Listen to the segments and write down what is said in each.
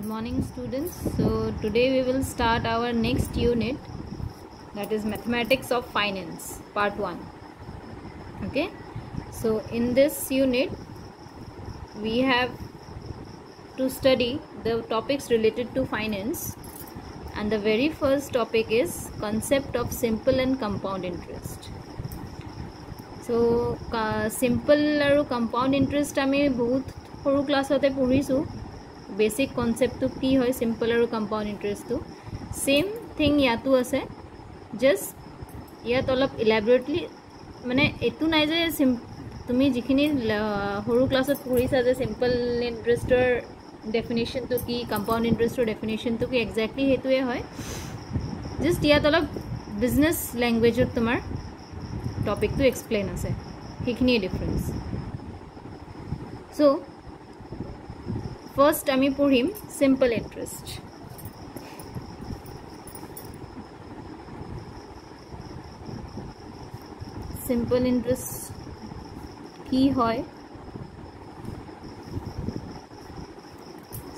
Good morning, students. So today we will start our next unit, that is Mathematics of Finance, part 1. Okay, so in this unit we have to study the topics related to finance, and the very first topic is concept of simple and compound interest. So simple and compound interest आमी बहुत সৰু ক্লাছতে পঢ়িছো basic কনসেপ্টটো কি হয় simple আৰু compound ইন্টারেস্টটো same thing ইয়াতো আছে just ইয়াত অলপ ইলাবৰেটলি মানে এটো নাই যে তুমি যিখিনি সৰু ক্লাছত পঢ়িছা যে সিম্পল ইন্টারেস্টৰ ডেফিনিশনটো কি কম্পাউন্ড ইন্টারেস্টৰ ডেফিনিশনটো কি এক্স্যাক্টলি হেতুৱে হয় জাস্ট ইয়াত অলপ বিজনেস ল্যাঙ্গুৱেজত তোমাৰ টপিকটো এক্সপ্লেইন আছে সেইখিনি ডিফাৰেন্স সো First, আমি পঢ়িম simple interest. Simple interest কি হয়?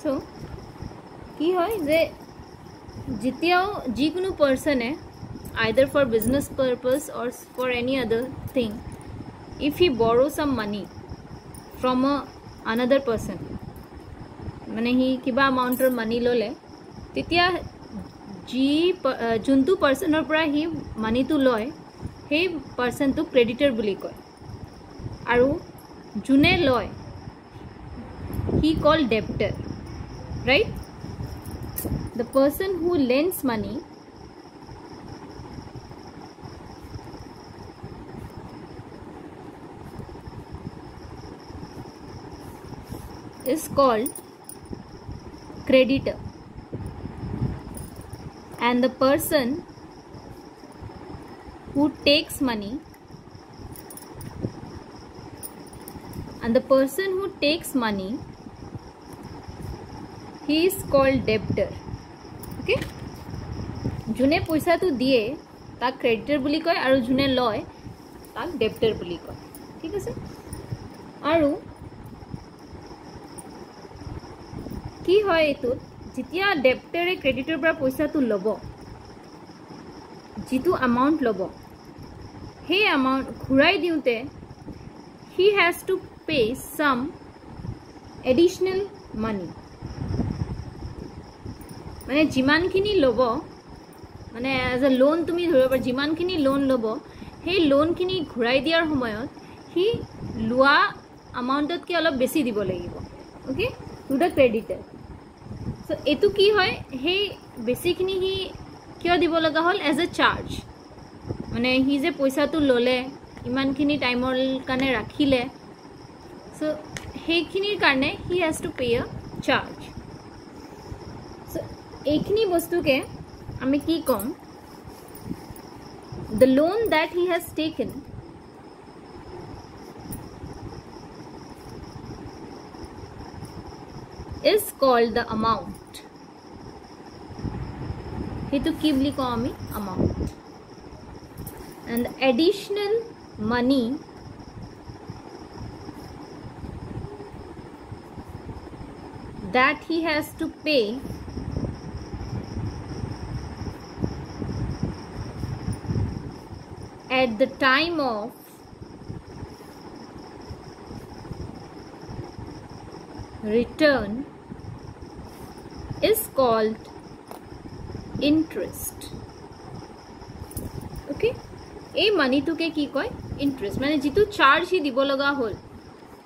So, কি হয় যে যেতিয়াও যিকোনো পার্সনে either for business purpose or for any other thing, if he borrow some money from another person, মানে হি কিবা এমাউন্টৰ মানি ললে তেতিয়া জি জুনটো পাৰ্সনৰ পৰা হি মানিটো লয় সেই পাৰ্সনটো ক্ৰেডিটৰ বুলি কয় আৰু জুনে লয় he call debtor right the person who lends money is called creditor, and the person who takes money he is called debtor. Okay, june paisa to diye tak creditor buli koy aru june loy tak debtor buli koy thik ase aru কি হয় এটো যেতিয়া ডেপ্টাৰে ক্ৰেডিটৰ পৰা পইচাটো লব যিটো amount লব হে amount ঘুৰাই দিউতে he has to pay some additional money মানে যিমানখিনি লব মানে এজ এ লোন তুমি ধৰিব পাৰা যিমানখিনি লোন লব সেই লোনখিনি ঘুৰাই দিয়াৰ সময়ত হি লোৱা এমাউন্টতকৈ অলপ বেছি দিব লাগিব okay to the creditor So etu ki hoy hey basically hi kyo dibo laga hol as a charge mane hi je paisa tu lole iman khini time or kane rakhile so hey khini karne he has to pay a charge so ekhini bostu ke ami ki kom the loan that he has taken is called the amount. Hetu kibli ko ami amount. And the additional money that he has to pay at the time of return is called interest. Okay, এই মানিটোকে কি কয় interest মানে যেটো charge হি দিব লগা হল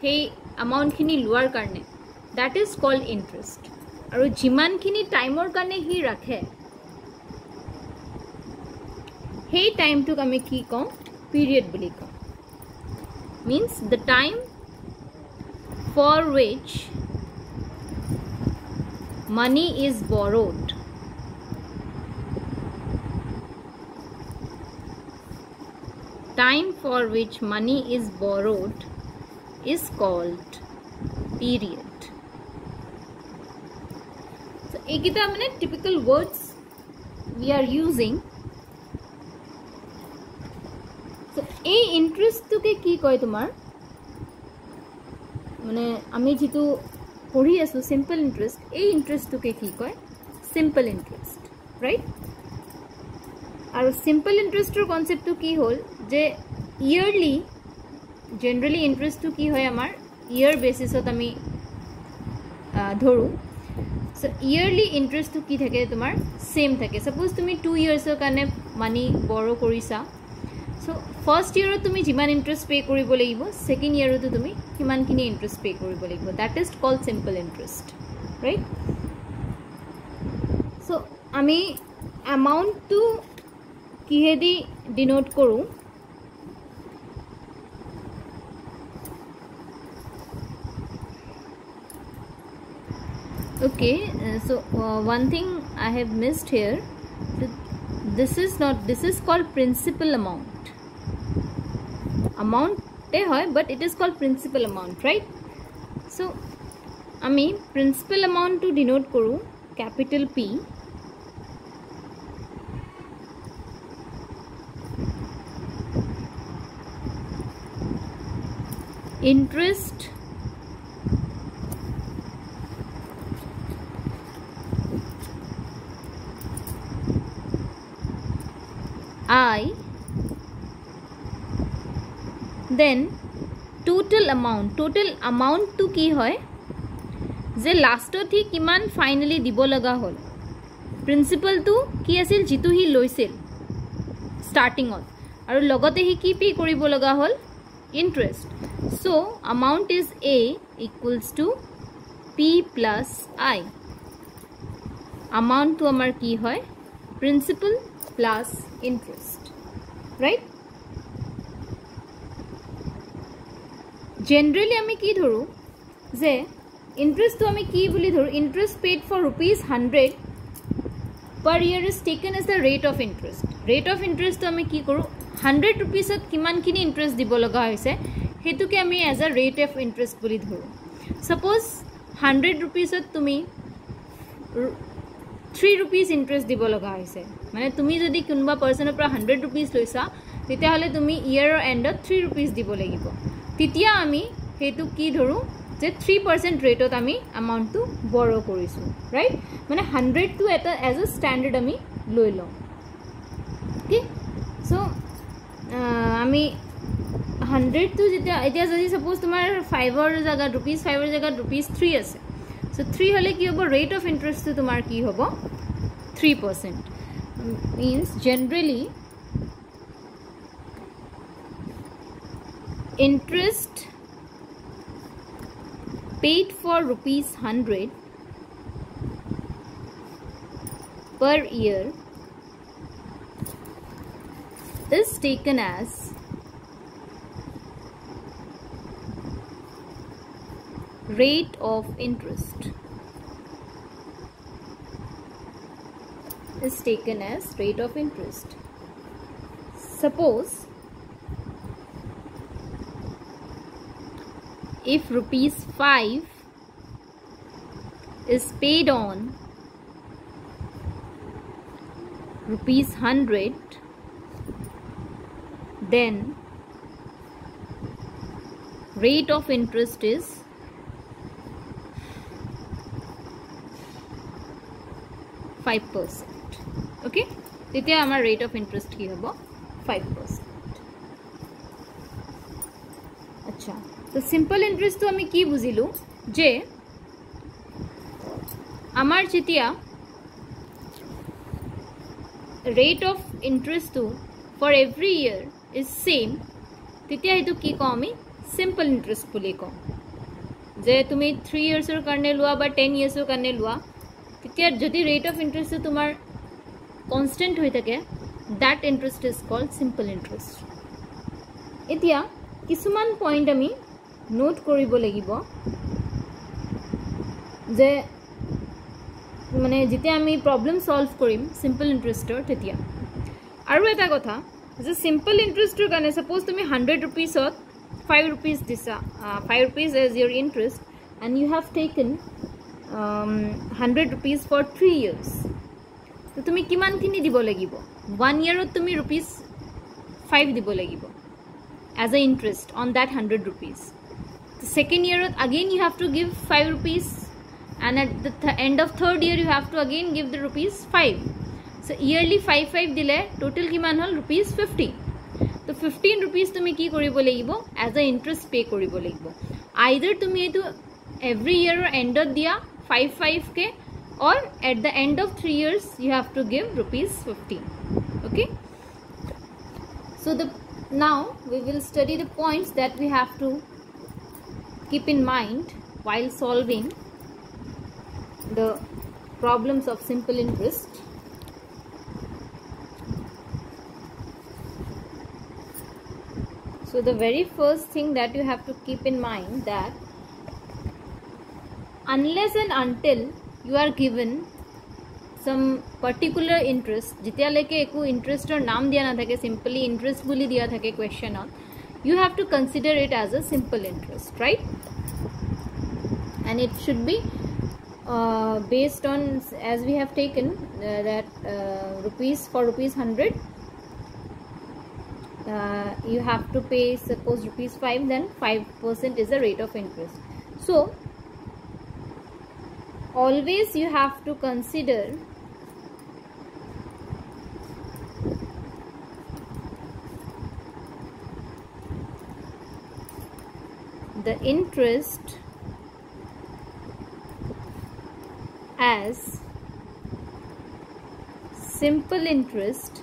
সেই amount খিনি লোৱাৰ কাৰণে that is called interest আৰু যিমানখিনি টাইমৰ কাৰণে হি ৰাখে সেই টাইমটোক আমি কি কওঁ পিৰিয়ড বুলি কওঁ means the time for which money is borrowed is called period. So ekita mane typical words we are using. So এই ইন্টারেস্ট তো কে কি কয় তোমার মানে আমি যেটো পঢ়ি আছো সিম্পল ইন্টারেস্ট এই ইন্টারেস্টটোকে কি কয় সিম্পল ইন্টারেস্ট রাইট আৰু সিম্পল ইন্টারেস্টৰ কনসেপ্টটো কি হ'ল যে ইয়ারলি জেনারেলি ইন্টারেস্টটো কি হয় আমাৰ ইয়ার বেসিছত আমি ধৰো সো ইয়ারলি ইন্টারেস্টটো কি থাকে তোমাৰ সেম থাকে সাপোজ তুমি 2 ইয়ার্সৰ কাৰণে মানি বৰো কৰিছা সো ফার্স্ট ইয়াৰত তুমি যিমান ইন্টারেস্ট পে কৰিব লাগিব সেকেন্ড ইয়াৰতো তুমি কিমানখিনি ইন্টারেস্ট পে কৰিব লাগিব that is called simple interest right so আমি অ্যামাউন্টটো কিহেদি ডিনোট কৰো okay so one thing I have missed here this is called principal amount hoy but it is called principal amount right so ami principal amount to denote koru capital P interest I then total amount to ki hoy je last thi kiman finally dibo laga hol principal to ki asil jitu hi loisil starting on aru logote hi ki pay koribo laga hol interest so amount is A equals to P plus I amount to amar ki hoy principal plus interest right generally ami ki dhoru je interest to ami ki boli dhoru interest paid for ₹100 per year is taken as the rate of interest to ami ki koru 100 rupees at kiman kini interest dibo laga hoise hetu ke ami as a rate of interest boli dhoru suppose 100 rupees at tumi 3 rupees interest dibo laga hoise মানে তুমি যদি কোনবা পারসনৰ পৰা 100 rupees লৈছা তেতিয়া হলে তুমি ইয়াৰ এন্ডত 3 rupees দিব লাগিব তেতিয়া আমি হেতু কি ধৰু যে 3% ৰেটত আমি এমাউন্টটো বৰো কৰিছো ৰাইট মানে 100 টু এটা এজ আ স্ট্যান্ডার্ড আমি লৈ লওঁ ঠিক সো আমি 100 টু যেতিয়া এতিয়া যদি সাপোজ তোমাৰ 5 ৰ জায়গাত ₹5 ৰ জায়গাত ₹3 আছে সো 3 হলে কি হ'ব ৰেট অফ ইন্টারেস্ট তো তোমাৰ কি হ'ব 3% means generally interest paid for ₹100 per year is taken as rate of interest is taken as rate of interest suppose if ₹5 is paid on ₹100 then rate of interest is 5% okay তেতিয়া আমাৰ rate of interest কি হ'ব 5% আচ্ছা তো simple interest তো আমি কি বুজিলো যে আমাৰ যেতিয়া rate of interest to for every year is same তেতিয়া হেতু কি কও আমি সিম্পল ইন্টারেস্ট বুলি কও যে তুমি 3 ইয়ার্সৰ কাৰণে লোৱা বা 10 ইয়ার্সৰ কাৰণে লোৱা তেতিয়া যদি rate of interest তোমাৰ constant হৈ থাকে that interest is called simple interest এতিয়া কিছুমান পয়েন্ট আমি নোট কৰিব লাগিব যে মানে যেতিয়া আমি প্রবলেম সলভ কৰিম সিম্পল ইন্টারেস্টৰ তেতিয়া আৰু এটা কথা যে সিম্পল ইন্টারেস্টৰ কাৰণে সাপোজ তুমি 100 rupeesত 5 rupees দিছা 5 rupees as your interest and you have taken 100 rupees for 3 years তো তুমি কিমান কিনি দিব লাগিব 1 yearত তুমি ₹5 দিব লাগিব as a interest on that 100 rupees second year again you have to give 5 rupees, and at the end of third year you have to again give the rupees 5. So yearly 5 dile total kiman hol rupees 15. So 15 rupees tumi ki koribo lagibo as a interest pay koribo lagibo. Either tumi etu every year end of dia 5 ke, or at the end of 3 years you have to give rupees 15. Okay, so now we will study the points that we have to keep in mind while solving the problems of simple interest. So the very first thing that you have to keep in mind, that unless and until you are given some particular interest, Jitiya लेके एको interest और नाम दिया ना था के simply interest बोली दिया था के question on, you have to consider it as a simple interest, right? And it should be based on, as we have taken that rupees, for rupees 100 you have to pay suppose rupees 5, then 5% is the rate of interest. So always you have to consider the interest as simple interest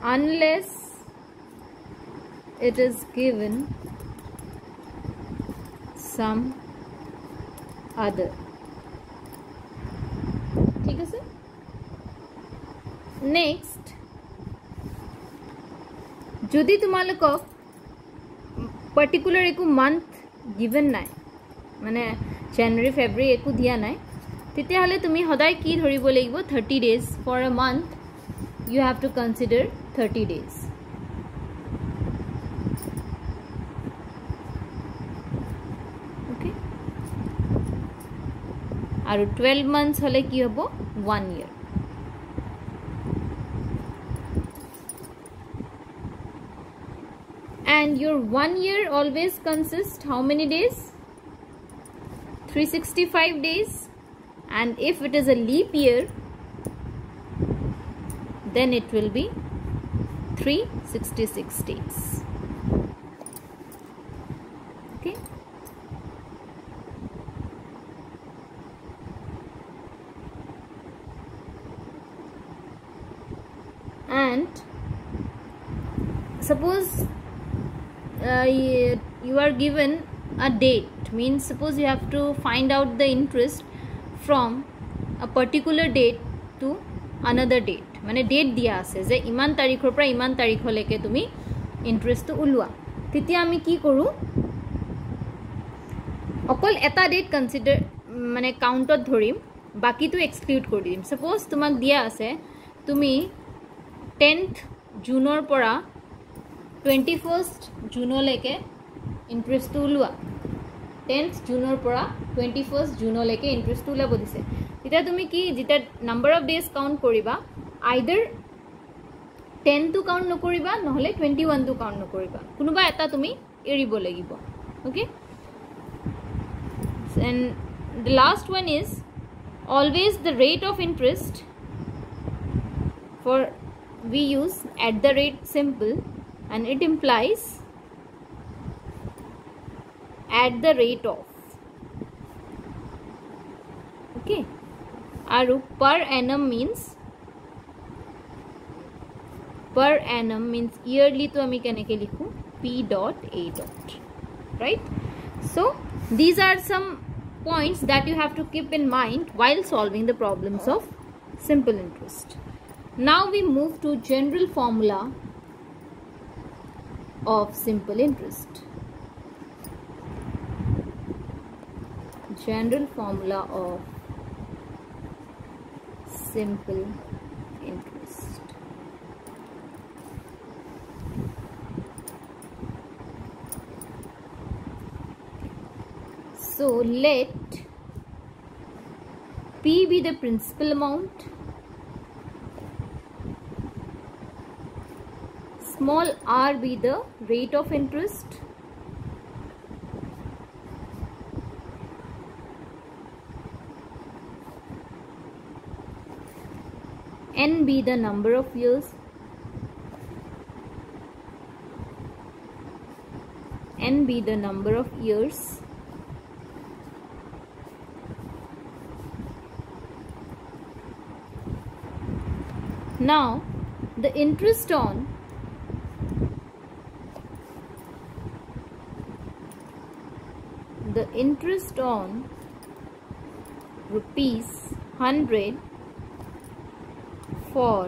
unless it is given some other. ठीक है sir? Next, যদি তোমালোকক particular একো month given নাই, মানে January, February একো দিয়া নাই, তেতিয়া হলে তুমি সদায় কি ধৰিব লাগিব? 30 days. For a month you have to consider 30 days. Okay, আৰু 12 months হলে কি হ'ব? 1 year. And your 1 year always consists how many days? 365 days. And if it is a leap year, then it will be 366 days. Okay, and suppose you are given a date, means suppose you have to find out the interest from a particular date to another date, মানে date দিয়া আছে যে ইমান তাৰিখৰ পৰা ইমান তাৰিখলৈকে তুমি ইন্টাৰেষ্টটো উলোৱা, তেতিয়া আমি কি কৰো? অকল এটা ডেট কনসিডাৰ মানে কাউন্টত ধৰিম, বাকিটো এক্সক্লুড কৰি দিম. সাপোজ তোমাক দিয়া আছে তুমি 10th জুনৰ পৰা 21st জুনলৈকে ইন্টাৰেষ্টটো উলোৱা, 10th জুনৰ পৰা 21st জুনলৈকে ইন্টাৰেষ্টটো উলাব দিছে. তেতিয়া তুমি কি যেটা নাম্বাৰ অফ ডেজ কাউন্ট কৰিবা, আইদাৰ 10 টু কাউন্ট নকৰিবা নহলে 21 টু কাউন্ট নকৰিবা, কোনোবা এটা তুমি এৰিব লাগিব. ওকে, and the last one is always the rate of interest, for we use at the rate simple and it implies at the rate of. Okay, aru per annum means yearly, to ami keneke likhu? P.A. Right? So these are some points that you have to keep in mind while solving the problems of simple interest. Now we move to general formula of simple interest. General formula of simple interest. So let P be the principal amount, small r be the rate of interest, n be the number of years, n be the number of years, now the interest on ₹100 for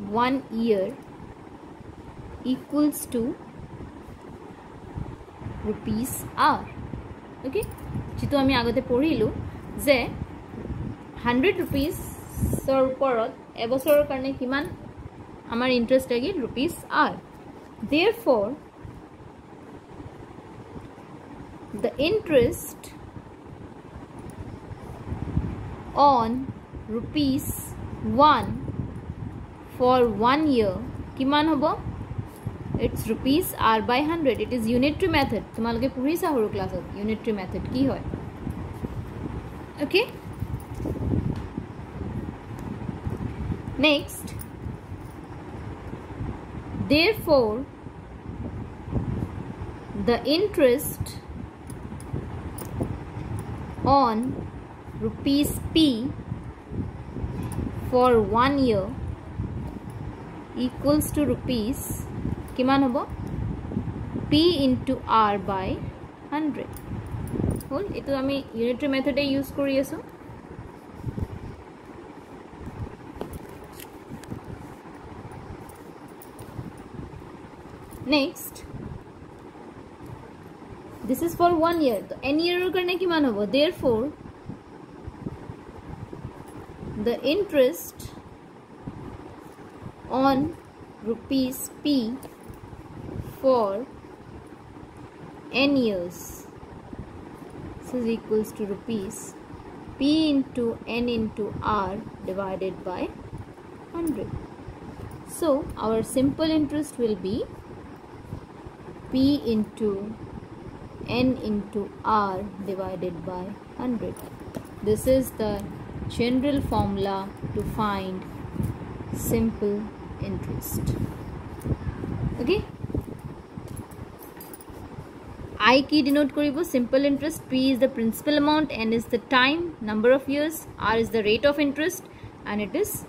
1 year equals to ₹r. okay, যেটো আমি আগতে পঢ়িলো যে 100 rupeesৰ ওপৰত এবছৰৰ কাৰণে কিমান আমাৰ ইন্টাৰেষ্ট লাগিল ₹r. therefore the interest on ₹1 for 1 year কিমান হ'ব? it's ₹r by 100. it is unitary method. তোমালোকে পঢ়িছা সৰু ক্লাছত unitary method কি হয়? okay, next, therefore the interest on ₹p for 1 year equals to rupees কিমান হ'ব? p into r by 100. হল, এটো আমি unitary method এ ইউজ কৰি আছো. next, this is for 1 year. তো n year karne kiman hobo? therefore the interest on ₹p for n years, this is equals to rupees p into n into r divided by 100. so our simple interest will be p into n into r divided by 100. this is the general formula to find simple interest. okay, I key denote koribo simple interest. P is the principal amount, n is the time, number of years, r is the rate of interest, and it is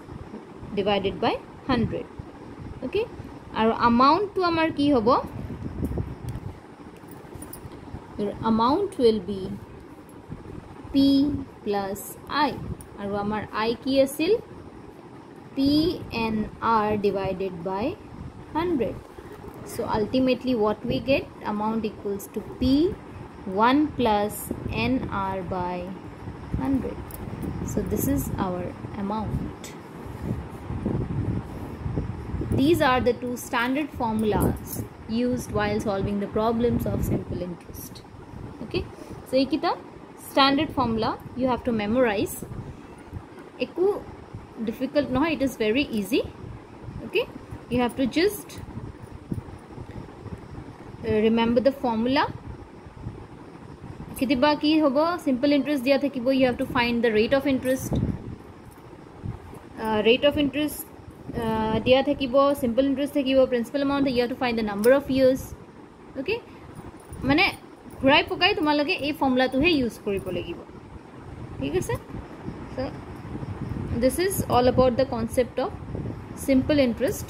divided by 100. okay, our amount to amar ki hobo? your amount will be p plus I. aru amar I ki asil p n r divided by 100. so ultimately what we get? amount equals to p 1 plus n r by 100. so this is our amount. these are the two standard formulas used while solving the problems of simple interest. okay, so ekita standard formula you have to memorize. eku difficult no, it is very easy. okay, you have to just remember the formula. kitiba ki hobo? simple interest dia thakibo, you have to find the rate of interest. rate of interest dia thakibo, simple interest thakibo, principal amount, you have to find the number of years. okay, mane ঘুৰাই পকাই তোমালোকে এই ফৰ্মুলাটোহে use কৰিব লাগিব. ঠিক আছে? so this is all about the concept of simple interest.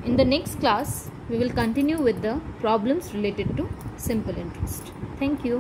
in the next class we will continue with the problems related to simple interest. thank you.